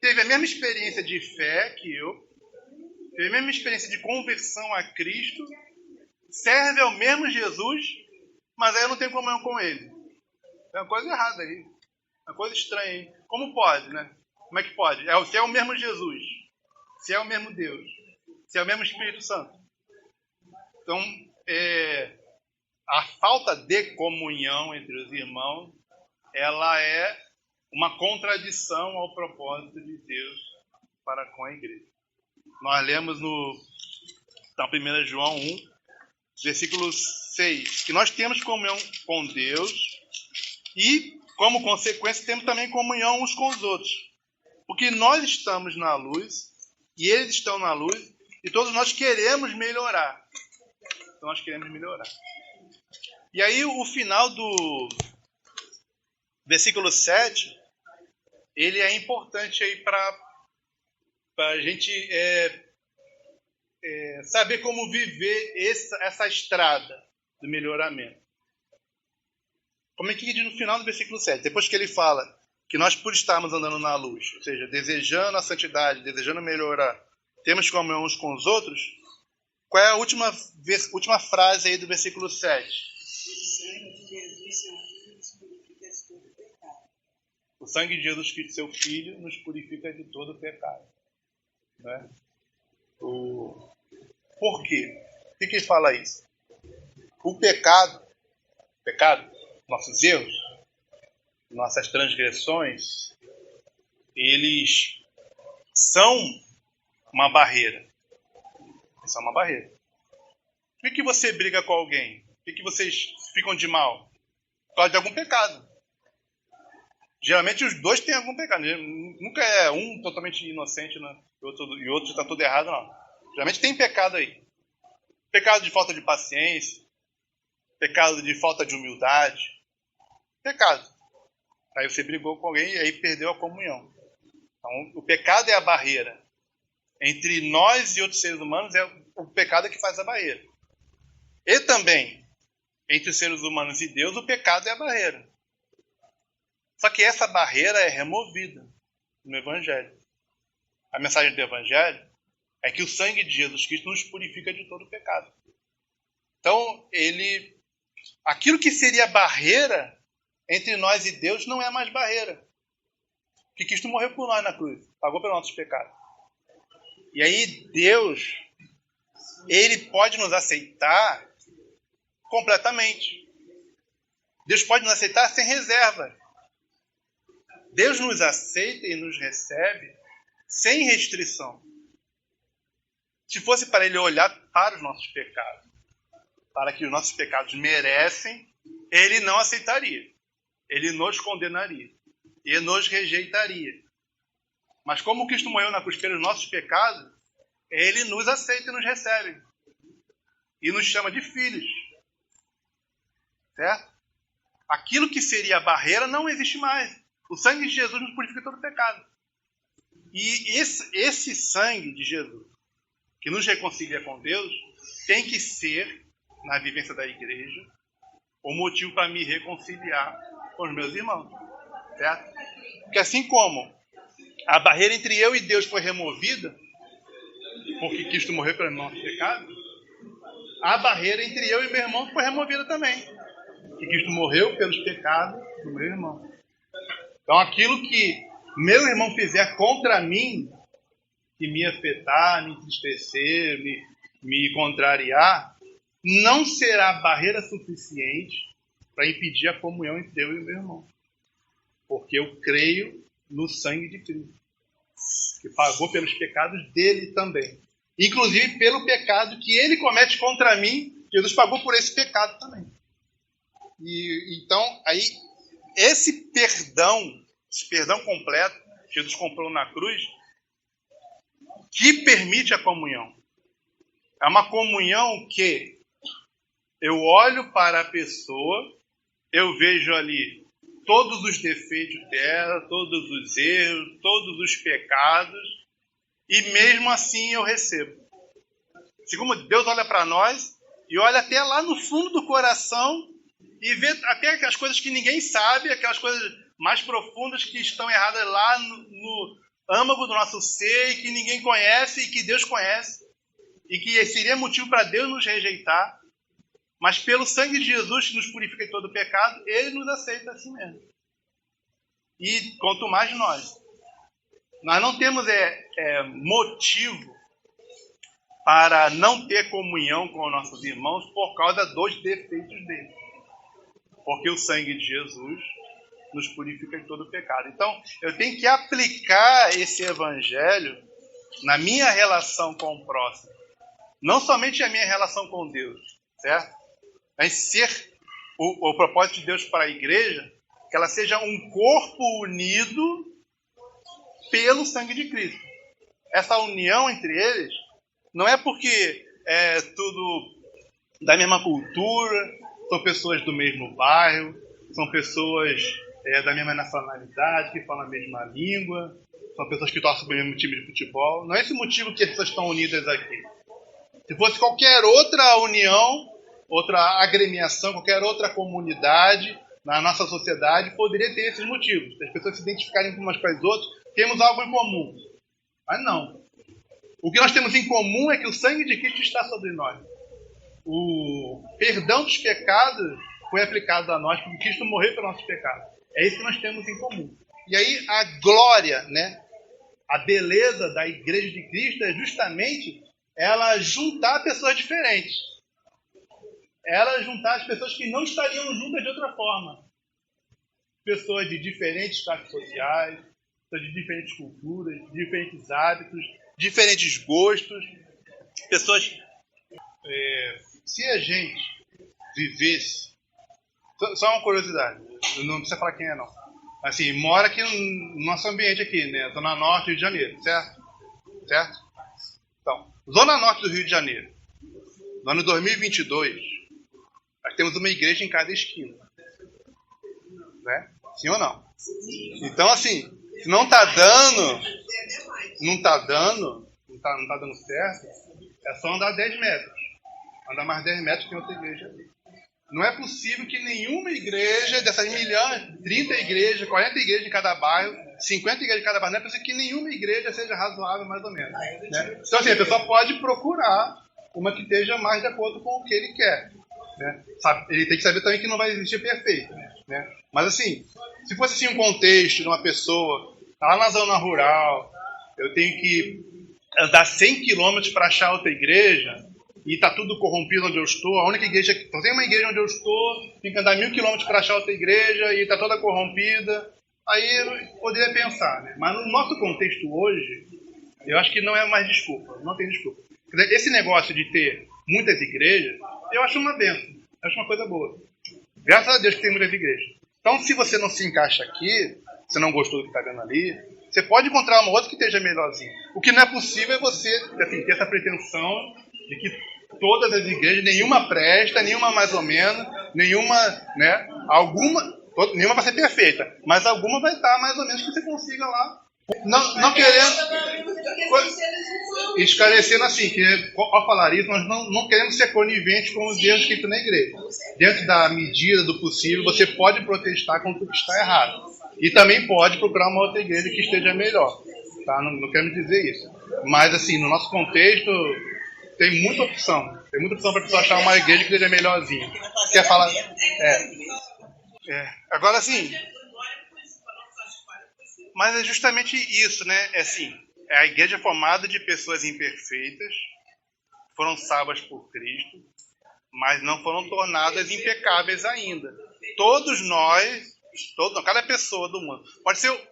teve a mesma experiência de fé que eu, teve a mesma experiência de conversão a Cristo, serve ao mesmo Jesus, mas aí eu não tenho comunhão com ele. É uma coisa errada aí. É uma coisa estranha aí. Como pode, né? Como é que pode? Se é o mesmo Jesus, se é o mesmo Deus, se é o mesmo Espírito Santo. Então, a falta de comunhão entre os irmãos, ela é uma contradição ao propósito de Deus para com a igreja. Nós lemos na 1 João 1, versículo 6, que nós temos comunhão com Deus e, como consequência, temos também comunhão uns com os outros. Porque nós estamos na luz e eles estão na luz e todos nós queremos melhorar. Então nós queremos melhorar. E aí o final do versículo 7, ele é importante aí para a gente saber como viver essa estrada do melhoramento. Como é que diz no final do versículo 7? Depois que ele fala que nós, por estarmos andando na luz, ou seja, desejando a santidade, desejando melhorar, temos comunhão uns com os outros, qual é a última frase aí do versículo 7? O sangue de Jesus Cristo, seu Filho, nos purifica de todo pecado. Né? Por quê? Por que ele fala isso? O pecado, nossos erros, nossas transgressões, eles são uma barreira. São uma barreira. Por que você briga com alguém? Por que vocês ficam de mal? Por causa de algum pecado. Geralmente os dois têm algum pecado. Nunca é um totalmente inocente, né? e outro está tudo errado, não. Geralmente tem pecado aí. Pecado de falta de paciência. Pecado de falta de humildade. Pecado. Aí você brigou com alguém e aí perdeu a comunhão. Então, o pecado é a barreira. Entre nós e outros seres humanos, é o pecado que faz a barreira. E também, entre os seres humanos e Deus, o pecado é a barreira. Só que essa barreira é removida no Evangelho. A mensagem do Evangelho é que o sangue de Jesus Cristo nos purifica de todo o pecado. Então, aquilo que seria barreira entre nós e Deus não é mais barreira. Porque Cristo morreu por nós na cruz, pagou pelos nossos pecados. E aí Deus, Ele pode nos aceitar completamente. Deus pode nos aceitar sem reserva. Deus nos aceita e nos recebe sem restrição. Se fosse para Ele olhar para os nossos pecados, para que os nossos pecados merecem, Ele não aceitaria. Ele nos condenaria. Ele nos rejeitaria. Mas como Cristo morreu na cruz pelos nossos pecados, ele nos aceita e nos recebe. E nos chama de filhos. Certo? Aquilo que seria a barreira não existe mais. O sangue de Jesus nos purifica todo o pecado. E esse sangue de Jesus, que nos reconcilia com Deus, tem que ser, na vivência da igreja, o motivo para me reconciliar com os meus irmãos. Certo? Porque assim como a barreira entre eu e Deus foi removida, porque Cristo morreu pelos nossos pecados, a barreira entre eu e meu irmão foi removida também. Que Cristo morreu pelos pecados do meu irmão. Então aquilo que meu irmão fizer contra mim, que me afetar, me entristecer, me contrariar, não será barreira suficiente para impedir a comunhão entre eu e meu irmão. Porque eu creio no sangue de Cristo, que pagou pelos pecados dele também. Inclusive pelo pecado que ele comete contra mim, Jesus pagou por esse pecado também. E então, aí, esse perdão completo, que Jesus comprou na cruz, que permite a comunhão. É uma comunhão que eu olho para a pessoa, eu vejo ali todos os defeitos dela, todos os erros, todos os pecados, e mesmo assim eu recebo. Assim como Deus olha para nós e olha até lá no fundo do coração e vê até aquelas coisas que ninguém sabe, aquelas coisas mais profundas que estão erradas lá no âmago do nosso ser e que ninguém conhece e que Deus conhece e que seria motivo para Deus nos rejeitar. Mas pelo sangue de Jesus, que nos purifica de todo o pecado, ele nos aceita assim mesmo. E quanto mais nós. Nós não temos motivo para não ter comunhão com os nossos irmãos por causa dos defeitos deles. Porque o sangue de Jesus nos purifica de todo o pecado. Então, eu tenho que aplicar esse evangelho na minha relação com o próximo. Não somente a minha relação com Deus, certo? Mas ser o propósito de Deus para a igreja, que ela seja um corpo unido pelo sangue de Cristo. Essa união entre eles não é porque é tudo da mesma cultura, são pessoas do mesmo bairro, são pessoas da mesma nacionalidade, que falam a mesma língua, são pessoas que torcem para o mesmo time de futebol. Não é esse o motivo que as pessoas estão unidas aqui. Se fosse qualquer outra união, outra agremiação, qualquer outra comunidade na nossa sociedade, poderia ter esses motivos. As pessoas se identificarem umas com as outras, temos algo em comum. Mas não. O que nós temos em comum é que o sangue de Cristo está sobre nós. O perdão dos pecados foi aplicado a nós, porque Cristo morreu pelos nossos pecados. É isso que nós temos em comum. E aí a glória, né, a beleza da igreja de Cristo é justamente ela juntar pessoas diferentes. Ela juntar as pessoas que não estariam juntas de outra forma. Pessoas de diferentes classes sociais, pessoas de diferentes culturas, diferentes hábitos, diferentes gostos. Pessoas... se a gente vivesse... Só uma curiosidade, não precisa falar quem é não. Assim, mora aqui no nosso ambiente aqui, né? Zona Norte do Rio de Janeiro, certo? Certo? Então, Zona Norte do Rio de Janeiro. No ano 2022, nós temos uma igreja em cada esquina. Né? Sim ou não? Então, assim, se não tá dando, não tá dando certo, é só andar 10 metros. Andar mais 10 metros tem outra igreja ali. Não é possível que nenhuma igreja, dessas milhões, 30 igrejas, 40 igrejas em cada bairro, 50 igrejas em cada bairro, não é possível que nenhuma igreja seja razoável, mais ou menos. Né? Então, assim, a pessoa pode procurar uma que esteja mais de acordo com o que ele quer. Né? Ele tem que saber também que não vai existir perfeito. Né? Mas, assim, se fosse assim um contexto de uma pessoa, tá lá na zona rural, eu tenho que andar 100 quilômetros para achar outra igreja, e está tudo corrompido onde eu estou, a única igreja que... Então tem uma igreja onde eu estou, tem que andar 1000 quilômetros para achar outra igreja e está toda corrompida. Aí eu poderia pensar, né? Mas no nosso contexto hoje, eu acho que não é mais desculpa, não tem desculpa. Esse negócio de ter muitas igrejas, eu acho uma bênção, eu acho uma coisa boa. Graças a Deus que tem muitas igrejas. Então, se você não se encaixa aqui, você não gostou do que está vendo ali, Você pode encontrar uma outra que esteja melhorzinha. O que não é possível é você assim, ter essa pretensão de que todas as igrejas, nenhuma presta, nenhuma mais ou menos, nenhuma, né? Nenhuma vai ser perfeita, mas alguma vai estar mais ou menos que você consiga lá. Não querendo esclarecendo assim, que ao falar isso, nós não queremos ser coniventes com os erros que estão na igreja. Dentro da medida do possível, você pode protestar contra o que está errado. E também pode procurar uma outra igreja que esteja melhor. Tá? Não quero dizer isso. Mas, assim, no nosso contexto, tem muita opção. Tem muita opção para a pessoa achar uma igreja que esteja melhorzinha. Quer falar? Agora, assim... Mas é justamente isso, né? É assim, a igreja é formada de pessoas imperfeitas, foram salvas por Cristo, mas não foram tornadas impecáveis ainda. Todos nós, cada pessoa do mundo.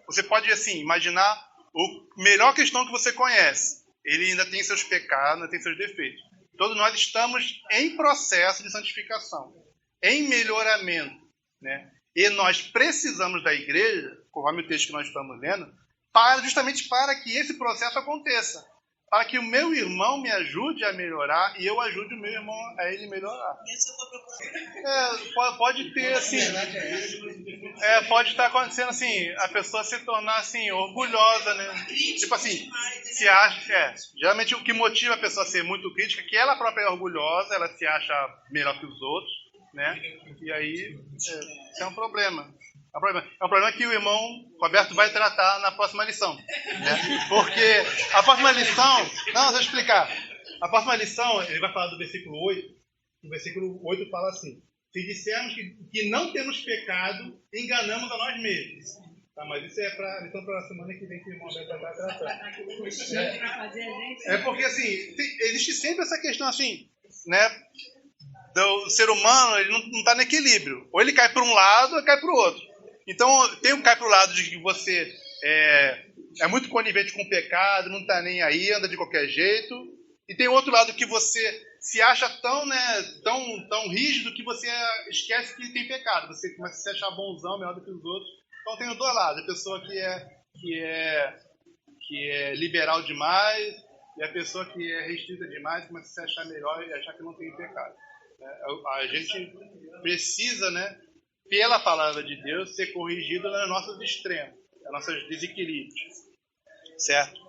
Você pode, assim, imaginar o melhor cristão que você conhece. Ele ainda tem seus pecados, ainda tem seus defeitos. Todos nós estamos em processo de santificação, em melhoramento, né? E nós precisamos da igreja, conforme o texto que nós estamos lendo, justamente para que esse processo aconteça. Para que o meu irmão me ajude a melhorar e eu ajude o meu irmão a ele melhorar. Pode ter, assim... pode estar acontecendo, assim, a pessoa se tornar, assim, orgulhosa, né? Tipo assim, se acha... geralmente o que motiva a pessoa a ser muito crítica é que ela própria é orgulhosa, ela se acha melhor que os outros, né? E aí, isso é um problema. É um problema que o irmão Roberto vai tratar na próxima lição, né? Porque a próxima lição... Não, deixa eu explicar. A próxima lição, ele vai falar do versículo 8. O versículo 8 fala assim: se dissermos que não temos pecado, enganamos a nós mesmos. Tá, mas isso é para a lição para a semana que vem que o irmão Roberto vai tratar. Porque, assim, existe sempre essa questão, assim, né? O ser humano, ele não está no equilíbrio. Ou ele cai para um lado, ou cai para o outro. Então, cai para o lado de que você é muito conivente com o pecado, não está nem aí, anda de qualquer jeito. E tem outro lado que você se acha tão rígido que você esquece que tem pecado. Você começa a se achar bonzão, melhor do que os outros. Então, tem os dois lados. A pessoa que é liberal demais e a pessoa que é restrita demais começa a se achar melhor e achar que não tem pecado. A gente precisa, né, pela palavra de Deus, ser corrigido nos nossos extremos, nos nossos desequilíbrios, certo?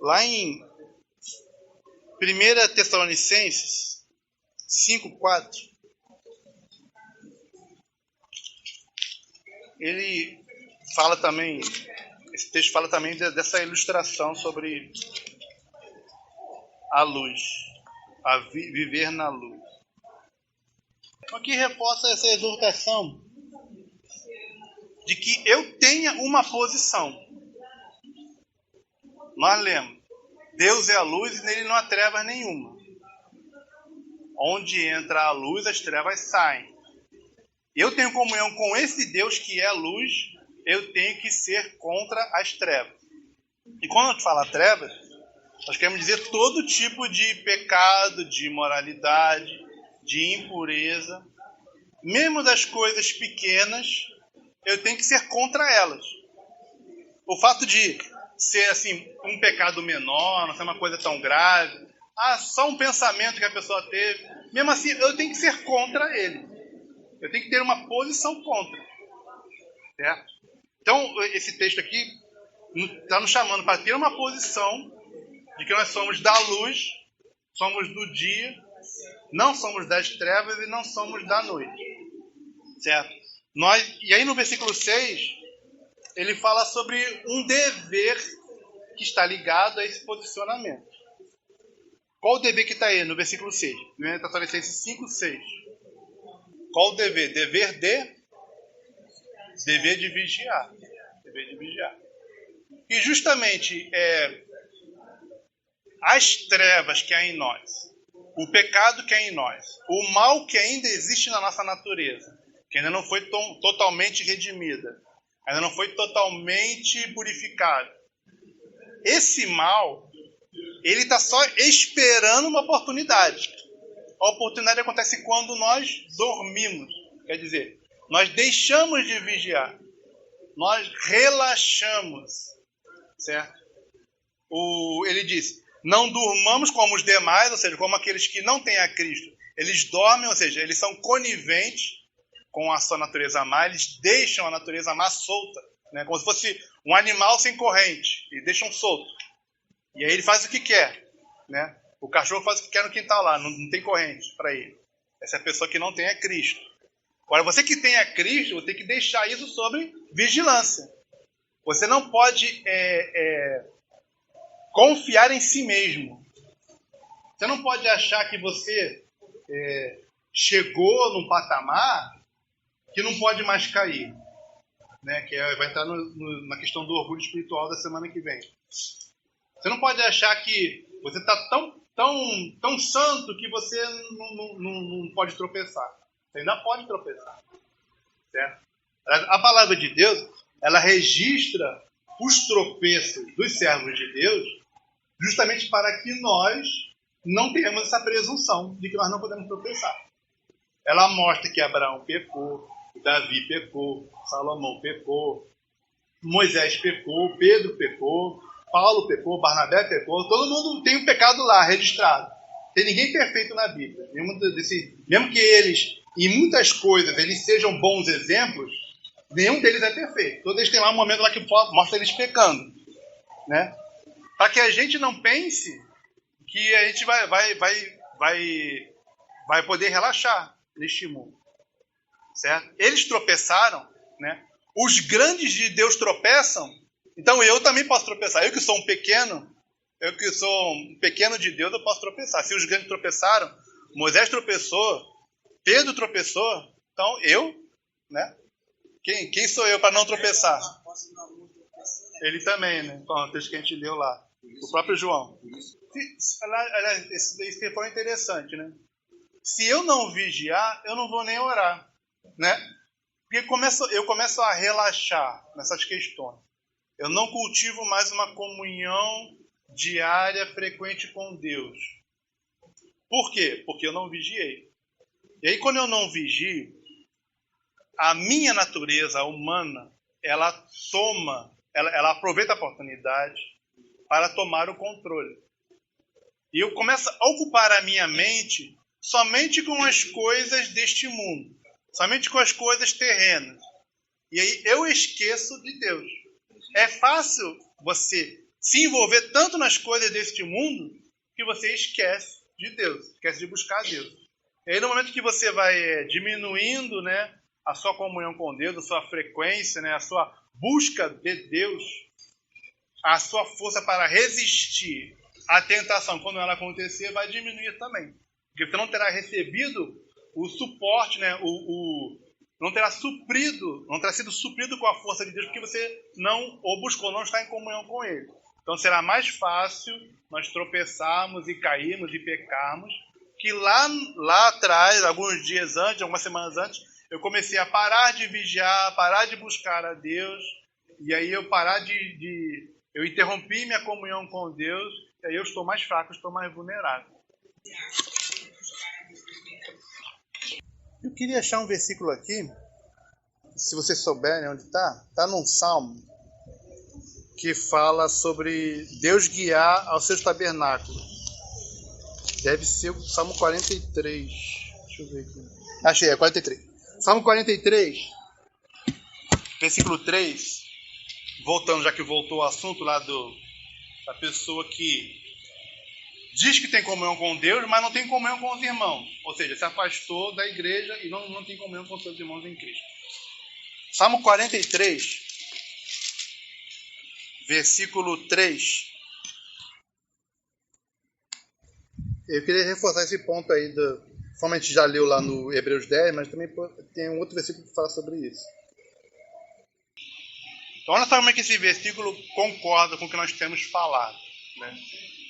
Lá em 1 Tessalonicenses 5:4, ele fala também, esse texto fala também dessa ilustração sobre a luz, viver na luz. Aqui reforça essa exortação de que eu tenha uma posição. Nós lemos: Deus é a luz e nele não há trevas nenhuma. Onde entra a luz, as trevas saem. Eu tenho comunhão com esse Deus que é a luz, eu tenho que ser contra as trevas. E quando a gente fala trevas, nós queremos dizer todo tipo de pecado, de imoralidade, de impureza. Mesmo das coisas pequenas, eu tenho que ser contra elas. O fato de ser, assim, um pecado menor, não ser uma coisa tão grave, só um pensamento que a pessoa teve, mesmo assim, eu tenho que ser contra ele. Eu tenho que ter uma posição contra. Certo? Então, esse texto aqui está nos chamando para ter uma posição de que nós somos da luz, somos do dia, não somos das trevas e não somos da noite. Certo? E aí no versículo 6, ele fala sobre um dever que está ligado a esse posicionamento. Qual o dever que está aí no versículo 6? 1 Tessalonicenses 5:6. Qual o dever? Dever de vigiar. Dever de vigiar. E justamente as trevas que há em nós, o pecado que há em nós, o mal que ainda existe na nossa natureza, que ainda não foi totalmente redimida, ainda não foi totalmente purificada. Esse mal, ele está só esperando uma oportunidade. A oportunidade acontece quando nós dormimos. Quer dizer, Nós deixamos de vigiar. Nós relaxamos. Certo? Ele diz, não durmamos como os demais, ou seja, como aqueles que não têm a Cristo. Eles dormem, ou seja, eles são coniventes com a sua natureza má, eles deixam a natureza má solta, né? Como se fosse um animal sem corrente, e deixam solto. E aí ele faz o que quer, né? O cachorro faz o que quer no quintal lá, não tem corrente para ele. Essa é a pessoa que não tem a Cristo. Agora, você que tem a Cristo, você tem que deixar isso sob vigilância. Você não pode confiar em si mesmo. Você não pode achar que você chegou num patamar que não pode mais cair. Né? Que vai entrar na questão do orgulho espiritual da semana que vem. Você não pode achar que você está tão santo que você não pode tropeçar. Você ainda pode tropeçar. Certo? A palavra de Deus, ela registra os tropeços dos servos de Deus justamente para que nós não tenhamos essa presunção de que nós não podemos tropeçar. Ela mostra que Abraão pecou, Davi pecou, Salomão pecou, Moisés pecou, Pedro pecou, Paulo pecou, Barnabé pecou, todo mundo tem um pecado lá registrado. Tem ninguém perfeito na Bíblia. Mesmo que eles, em muitas coisas, eles sejam bons exemplos, nenhum deles é perfeito. Todos eles têm lá um momento lá que mostra eles pecando. Né? Para que a gente não pense que a gente vai poder relaxar neste mundo. Certo? Eles tropeçaram, né? Os grandes de Deus tropeçam, então eu também posso tropeçar. Eu que sou um pequeno de Deus, eu posso tropeçar. Se os grandes tropeçaram, Moisés tropeçou, Pedro tropeçou, então eu, né? Quem sou eu para não tropeçar? Ele também, né? Então, o texto que a gente leu lá, o próprio João. Isso foi interessante, né? Se eu não vigiar, eu não vou nem orar, né? Porque eu começo a relaxar nessas questões. Eu não cultivo mais uma comunhão diária, frequente com Deus. Por quê? Porque eu não vigiei. E aí, quando eu não vigio, a minha natureza humana, ela aproveita a oportunidade para tomar o controle. E eu começo a ocupar a minha mente somente com as coisas deste mundo, somente com as coisas terrenas. E aí eu esqueço de Deus. É fácil você se envolver tanto nas coisas deste mundo que você esquece de Deus, esquece de buscar Deus. E aí no momento que você vai diminuindo, né, a sua comunhão com Deus, a sua frequência, né, a sua busca de Deus, a sua força para resistir à tentação quando ela acontecer vai diminuir também. Porque você não terá recebido o suporte, né, não terá sido suprido com a força de Deus, porque você não o buscou, não está em comunhão com Ele. Então será mais fácil nós tropeçarmos e cairmos e pecarmos, que lá atrás, alguns dias antes, algumas semanas antes, eu comecei a parar de vigiar, parar de buscar a Deus, e aí eu eu interrompi minha comunhão com Deus, e aí eu estou mais fraco, estou mais vulnerável. Eu queria achar um versículo aqui, se vocês souberem onde está, está num salmo que fala sobre Deus guiar aos seus tabernáculos. Deve ser o Salmo 43. Deixa eu ver aqui. Achei, é 43. Salmo 43, versículo 3. Voltando, já que voltou o assunto lá da pessoa que diz que tem comunhão com Deus, mas não tem comunhão com os irmãos. Ou seja, se afastou da igreja e não tem comunhão com seus irmãos em Cristo. Salmo 43, versículo 3. Eu queria reforçar esse ponto aí, como a gente já leu lá no Hebreus 10, mas também tem um outro versículo que fala sobre isso. Então, olha só como é que esse versículo concorda com o que nós temos falado. Né?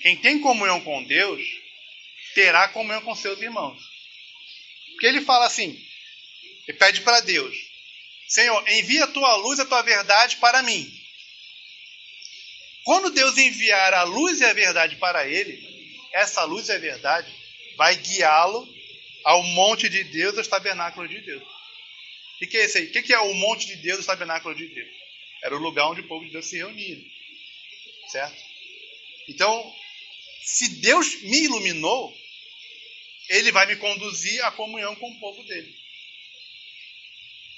Quem tem comunhão com Deus, terá comunhão com seus irmãos. Porque ele fala assim, ele pede para Deus, Senhor, envia a tua luz e a tua verdade para mim. Quando Deus enviar a luz e a verdade para ele, essa luz e a verdade vai guiá-lo ao monte de Deus, aos tabernáculos de Deus. O que é isso aí? O que é o monte de Deus, o tabernáculo de Deus? Era o lugar onde o povo de Deus se reunia. Certo? Então, se Deus me iluminou, Ele vai me conduzir à comunhão com o povo dele.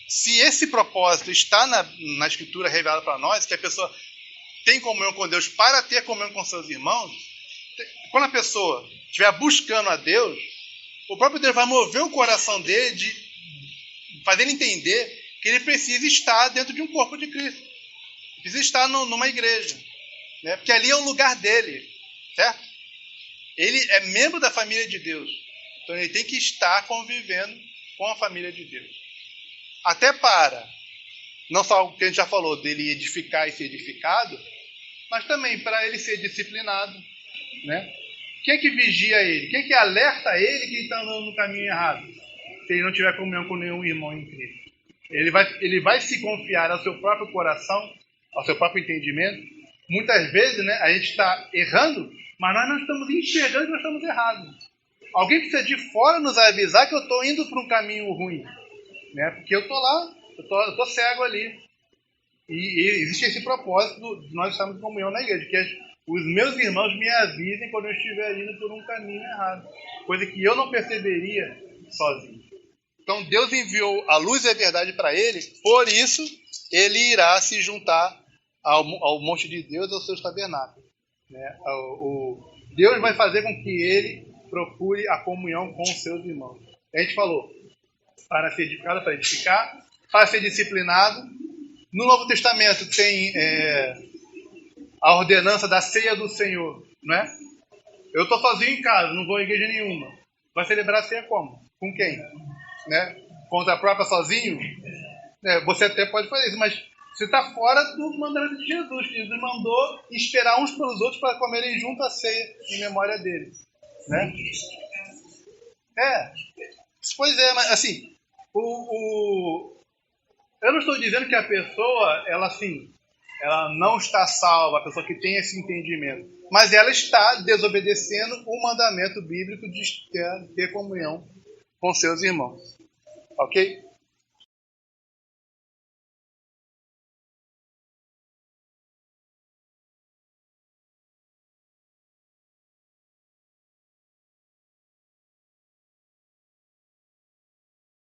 Se esse propósito está na Escritura revelada para nós, que a pessoa tem comunhão com Deus para ter comunhão com seus irmãos, quando a pessoa estiver buscando a Deus, o próprio Deus vai mover o coração dele, de fazer ele entender que ele precisa estar dentro de um corpo de Cristo. Precisa estar numa igreja. Né? Porque ali é o lugar dele. Certo? Ele é membro da família de Deus. Então ele tem que estar convivendo com a família de Deus. Até para, não só o que a gente já falou, dele edificar e ser edificado, mas também para ele ser disciplinado. Né? Quem é que vigia ele? Quem é que alerta ele que ele está andando no caminho errado? Se ele não tiver comunhão com nenhum irmão em Cristo. Ele vai se confiar ao seu próprio coração, ao seu próprio entendimento. Muitas vezes, né, a gente está errando, mas nós não estamos enxergando que nós estamos errados. Alguém precisa de fora nos avisar que eu estou indo para um caminho ruim. Né? Porque eu estou lá, eu estou cego ali. E existe esse propósito de nós estarmos em comunhão na igreja, que os meus irmãos me avisem quando eu estiver indo por um caminho errado. Coisa que eu não perceberia sozinho. Então Deus enviou a luz e a verdade para ele, por isso ele irá se juntar ao monte de Deus, aos seus tabernáculos. Né? Deus vai fazer com que ele procure a comunhão com os seus irmãos. A gente falou, para ser edificado, para edificar, para ser disciplinado. No Novo Testamento tem a ordenança da ceia do Senhor. Não é? Eu estou sozinho em casa, não vou à igreja nenhuma. Vai celebrar a ceia como? Com quem? Né? Contra a própria sozinho? Você até pode fazer isso, mas você está fora do mandamento de Jesus. Jesus mandou esperar uns pelos outros para comerem junto a ceia em memória dele. Né? Pois é, mas assim, eu não estou dizendo que a pessoa, ela não está salva, a pessoa que tem esse entendimento, mas ela está desobedecendo o mandamento bíblico de ter comunhão com seus irmãos. Ok?